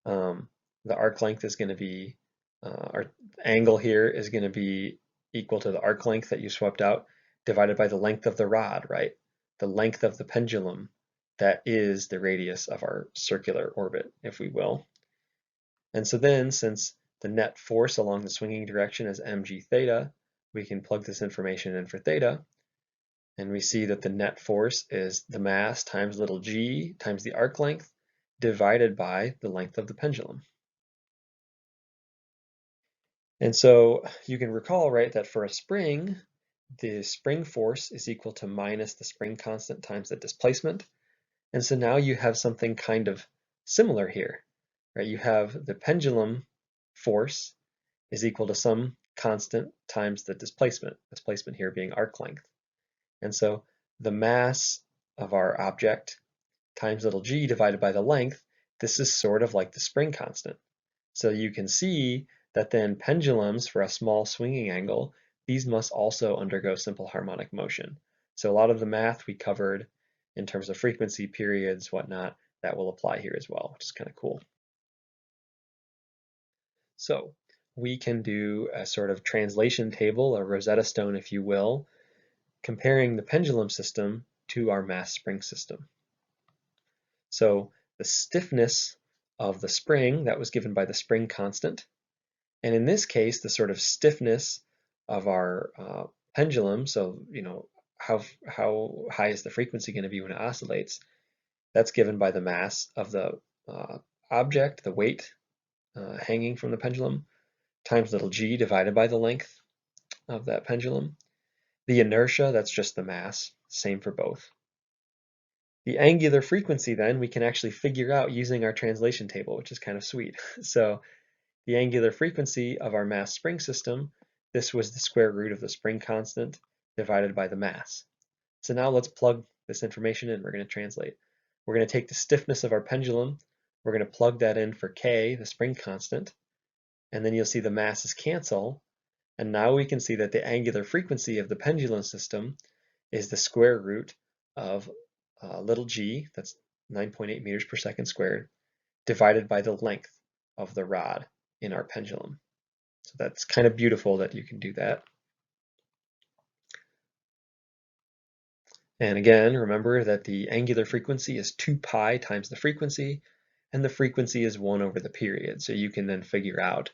the arc length is going to be, our angle here is going to be equal to the arc length that you swept out divided by the length of the rod, right? The length of the pendulum, that is the radius of our circular orbit, if we will. And so then, since the net force along the swinging direction is mg theta, we can plug this information in for theta, and we see that the net force is the mass times little g times the arc length divided by the length of the pendulum. And so you can recall, right, that for a spring, the spring force is equal to minus the spring constant times the displacement. And so now you have something kind of similar here, right? You have the pendulum force is equal to some constant times the displacement here being arc length. And so the mass of our object times little g divided by the length, this is sort of like the spring constant. So you can see that then pendulums for a small swinging angle, these must also undergo simple harmonic motion. So a lot of the math we covered in terms of frequency, periods, whatnot, that will apply here as well, which is kind of cool. So we can do a sort of translation table, a Rosetta Stone, if you will, comparing the pendulum system to our mass spring system. So the stiffness of the spring, that was given by the spring constant. And in this case, the sort of stiffness of our pendulum, so how high is the frequency going to be when it oscillates, that's given by the mass of the object, the weight hanging from the pendulum, times little g divided by the length of that pendulum. The inertia, that's just the mass, same for both. The angular frequency then we can actually figure out using our translation table, which is kind of sweet. So the angular frequency of our mass spring system, this was the square root of the spring constant divided by the mass. So now let's plug this information in. We're going to translate. We're going to take the stiffness of our pendulum. We're going to plug that in for k, the spring constant. And then you'll see the masses cancel. And now we can see that the angular frequency of the pendulum system is the square root of little g, that's 9.8 meters per second squared, divided by the length of the rod in our pendulum. So that's kind of beautiful that you can do that. And again, remember that the angular frequency is 2 pi times the frequency, and the frequency is 1 over the period. So you can then figure out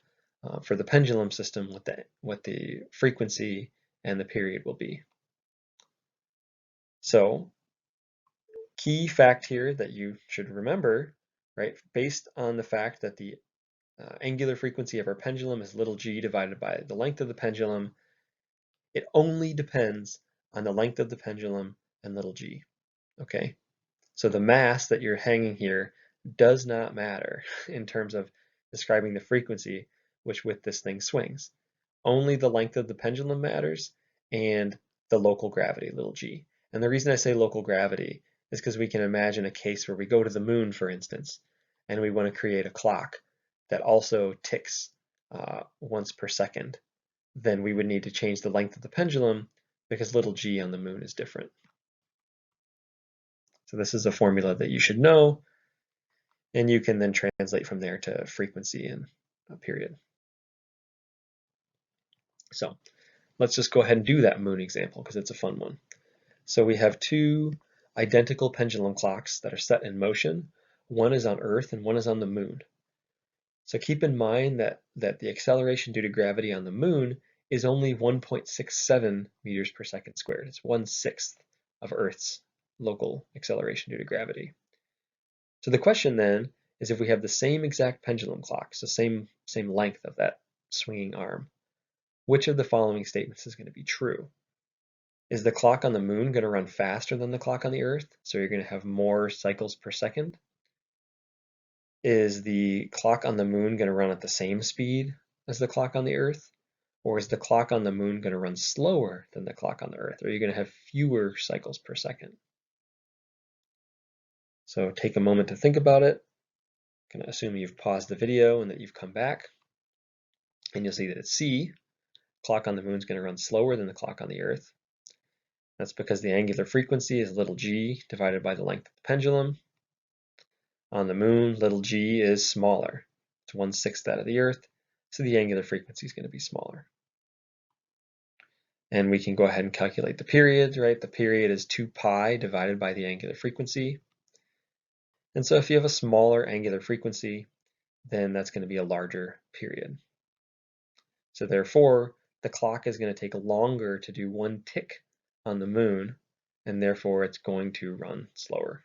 for the pendulum system what the frequency and the period will be. So key fact here that you should remember, right, based on the fact that the angular frequency of our pendulum is little g divided by the length of the pendulum, it only depends on the length of the pendulum and little g, okay? So the mass that you're hanging here does not matter in terms of describing the frequency with this thing swings. Only the length of the pendulum matters and the local gravity, little g. And the reason I say local gravity is because we can imagine a case where we go to the moon, for instance, and we want to create a clock that also ticks once per second. Then we would need to change the length of the pendulum because little g on the moon is different. So this is a formula that you should know. And you can then translate from there to frequency and a period. So let's just go ahead and do that moon example because it's a fun one. So we have two identical pendulum clocks that are set in motion. One is on Earth and one is on the moon. So keep in mind that the acceleration due to gravity on the moon is only 1.67 meters per second squared. It's 1/6 of Earth's local acceleration due to gravity. So the question then is, if we have the same exact pendulum clock, so same length of that swinging arm, which of the following statements is going to be true? Is the clock on the moon going to run faster than the clock on the Earth? So you're going to have more cycles per second? Is the clock on the moon going to run at the same speed as the clock on the Earth? Or is the clock on the moon going to run slower than the clock on the Earth? Or are you going to have fewer cycles per second? So take a moment to think about it. I'm going to assume you've paused the video and that you've come back. And you'll see that it's C. Clock on the moon is going to run slower than the clock on the Earth. That's because the angular frequency is little g divided by the length of the pendulum. On the moon, little g is smaller. It's 1/6 that of the Earth, so the angular frequency is going to be smaller. And we can go ahead and calculate the period, right? The period is 2 pi divided by the angular frequency. And so if you have a smaller angular frequency, then that's going to be a larger period. So therefore, the clock is going to take longer to do 1 tick on the moon, and therefore it's going to run slower.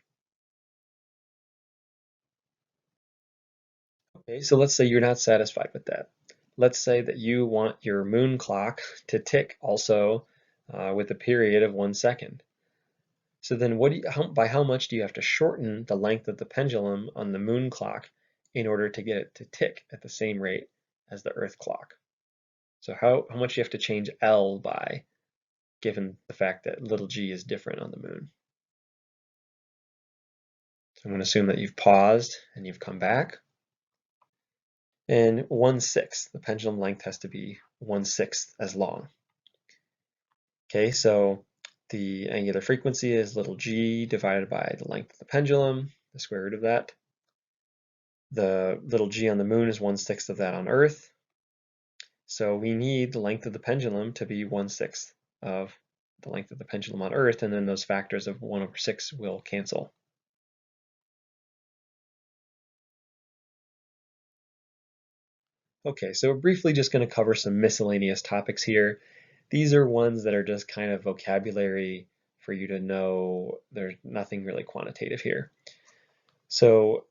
Okay, so let's say you're not satisfied with that. Let's say that you want your moon clock to tick also with a period of 1 second. So then by how much do you have to shorten the length of the pendulum on the moon clock in order to get it to tick at the same rate as the Earth clock? So how much do you have to change L by, given the fact that little g is different on the moon? So I'm going to assume that you've paused and you've come back. And 1/6, the pendulum length has to be 1/6 as long. Okay, so the angular frequency is little g divided by the length of the pendulum, the square root of that. The little g on the moon is 1/6 of that on Earth. So we need the length of the pendulum to be 1/6 of the length of the pendulum on Earth, and then those factors of 1/6 will cancel. Okay, so we're briefly just going to cover some miscellaneous topics here. These are ones that are just kind of vocabulary for you to know. There's nothing really quantitative here. So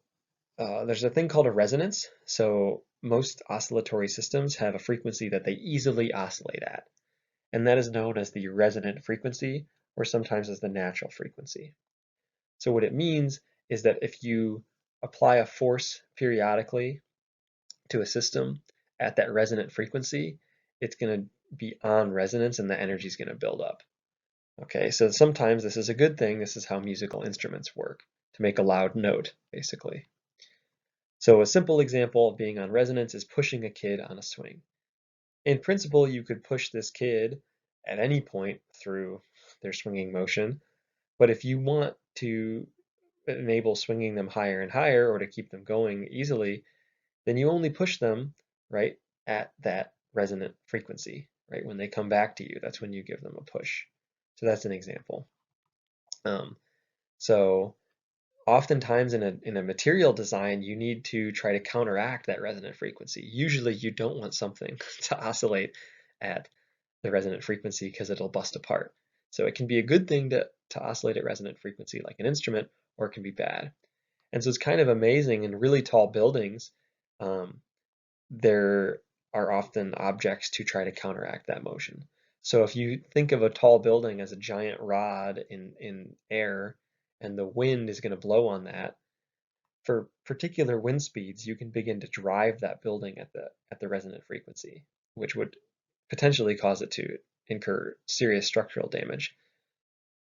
there's a thing called a resonance. So most oscillatory systems have a frequency that they easily oscillate at, and that is known as the resonant frequency, or sometimes as the natural frequency. So what it means is that if you apply a force periodically to a system at that resonant frequency, it's going to be on resonance and the energy is going to build up. Okay, so sometimes this is a good thing. This is how musical instruments work, to make a loud note, basically. So a simple example of being on resonance is pushing a kid on a swing. In principle, you could push this kid at any point through their swinging motion, but if you want to enable swinging them higher and higher, or to keep them going easily, then you only push them right at that resonant frequency, right? When they come back to you, that's when you give them a push. So that's an example. So oftentimes in a material design, you need to try to counteract that resonant frequency. Usually you don't want something to oscillate at the resonant frequency because it'll bust apart. So it can be a good thing to oscillate at resonant frequency like an instrument, or it can be bad. And so it's kind of amazing in really tall buildings, there are often objects to try to counteract that motion. So if you think of a tall building as a giant rod in air, and the wind is going to blow on that, for particular wind speeds, you can begin to drive that building at the resonant frequency, which would potentially cause it to incur serious structural damage.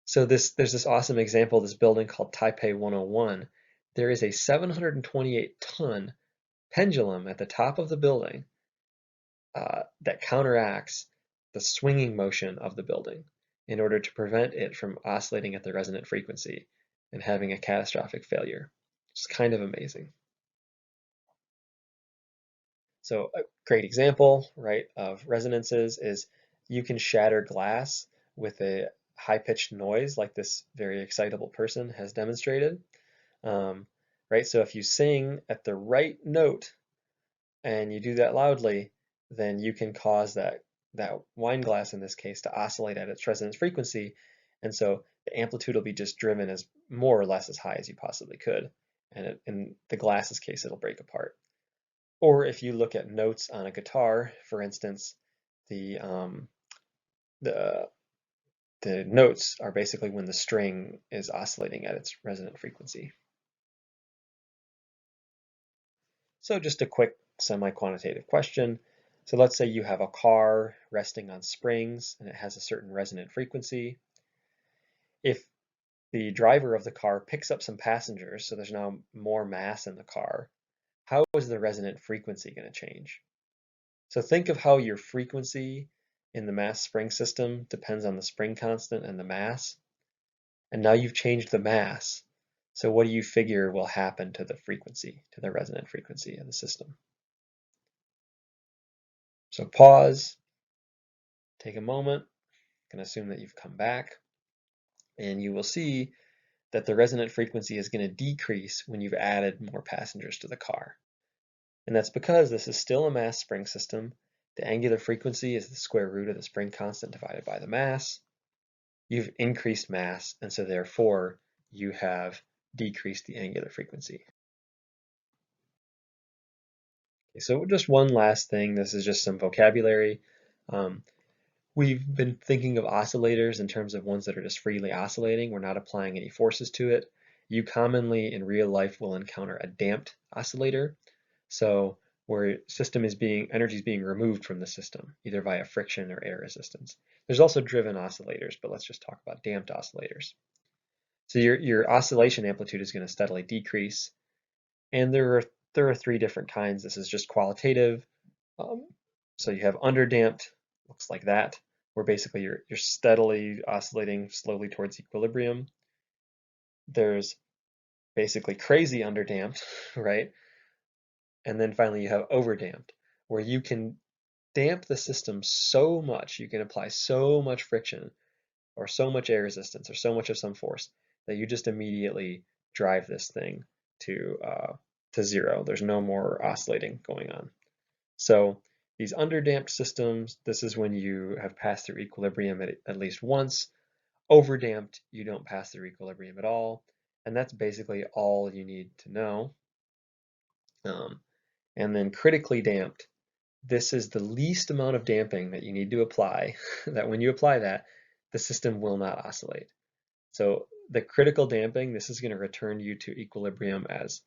So there's this awesome example of this building called Taipei 101. There is a 728-ton pendulum at the top of the building that counteracts the swinging motion of the building in order to prevent it from oscillating at the resonant frequency and having a catastrophic failure. It's kind of amazing. So a great example, right, of resonances is you can shatter glass with a high-pitched noise like this very excitable person has demonstrated. Right, so if you sing at the right note and you do that loudly, then you can cause that wine glass in this case to oscillate at its resonance frequency, and so the amplitude will be just driven as more or less as high as you possibly could, and in the glass's case, it'll break apart. Or if you look at notes on a guitar, for instance, the the the notes are basically when the string is oscillating at its resonant frequency. So just a quick semi-quantitative question. So let's say you have a car resting on springs and it has a certain resonant frequency. If the driver of the car picks up some passengers, so there's now more mass in the car, how is the resonant frequency going to change? So think of how your frequency in the mass spring system depends on the spring constant and the mass. And now you've changed the mass. So what do you figure will happen to the frequency, to the resonant frequency of the system? So pause, take a moment, you can assume that you've come back, and you will see that the resonant frequency is going to decrease when you've added more passengers to the car. And that's because this is still a mass spring system. The angular frequency is the square root of the spring constant divided by the mass. You've increased mass, and so therefore you have decreased the angular frequency. Okay, so just one last thing, this is just some vocabulary. We've been thinking of oscillators in terms of ones that are just freely oscillating. We're not applying any forces to it. You commonly in real life will encounter a damped oscillator. So where energy is being removed from the system, either via friction or air resistance. There's also driven oscillators, but let's just talk about damped oscillators. So your oscillation amplitude is going to steadily decrease. And there are three different kinds. This is just qualitative. So you have underdamped, looks like that, where basically you're steadily oscillating slowly towards equilibrium. There's basically crazy underdamped, right? And then finally you have overdamped, where you can damp the system so much, you can apply so much friction or so much air resistance or so much of some force that you just immediately drive this thing to zero. There's no more oscillating going on. So these underdamped systems, this is when you have passed through equilibrium at least once. Overdamped, you don't pass through equilibrium at all. And that's basically all you need to know. And then critically damped, this is the least amount of damping that you need to apply, that when you apply that, the system will not oscillate. So the critical damping, this is going to return you to equilibrium as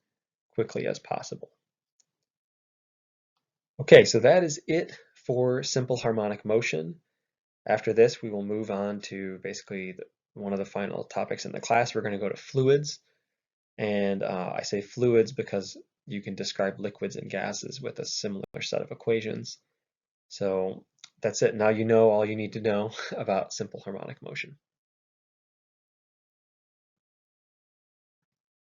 quickly as possible. Okay, so that is it for simple harmonic motion. After this, we will move on to basically one of the final topics in the class. We're going to go to fluids. And I say fluids because you can describe liquids and gases with a similar set of equations. So that's it. Now you know all you need to know about simple harmonic motion.